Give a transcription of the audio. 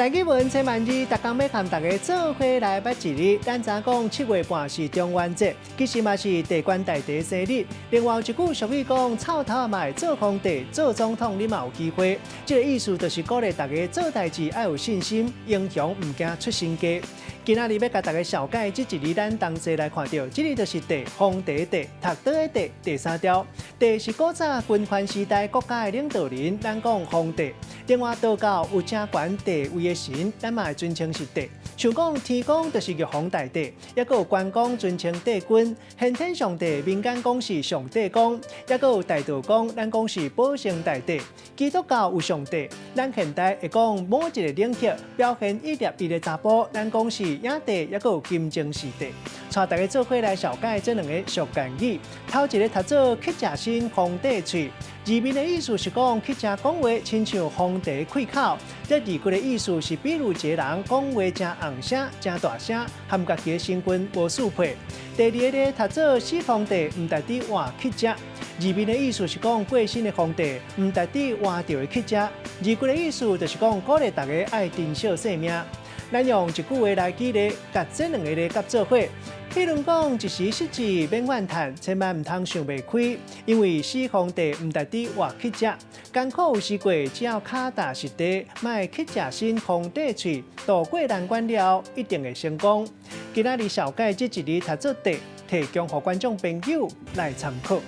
大家文千万字，逐工要和大家做伙来捌一日。咱知影讲7月半是中元节，其实嘛是地官大帝生日。另外有一句俗语讲，臭头嘛会做皇帝，做总统你嘛有机会。这个意思就是鼓励大家做代志要有信心，英雄唔惊出身家。今仔日要甲大家小解这一日，咱同齐来看到，这日就是地，皇帝地，读倒的地，第三条。地是古早君权时代国家的领导人，咱讲皇帝。另外道教有正悬地位的神，咱嘛会尊称是帝。像讲天公就是玉皇大帝，也有关公尊称帝君，先天上帝民间讲是上帝公，也有大道公，咱讲是保生大帝。基督教有上帝，咱现代会讲某一个领域表现一粒一个查甫，咱讲是影帝，也有金正时帝。带大家做伙来小解这两个俗谚语。头一个读做乞食身，皇帝喙。字面的意思是讲乞食讲话，亲像皇帝开口。这字句的意思是比如一个人讲话真昂声、真大声，含家己的身份无适配。第二个读做死皇帝，唔值得换乞食。字面的意思是讲过身的皇帝唔值得换掉的乞食。字句的意思就是讲鼓励大家爱珍惜生命。咱用一句话来举例，甲这两个咧夹做伙。譬如讲，一时失志免怨叹，千万唔通想袂开，因为死皇帝唔值得活乞食。艰苦有时过，只要脚踏实地，莫乞食身皇帝喙，渡过难关了，一定会成功。今仔日小解这一日读做地，提供予观众朋友来参考。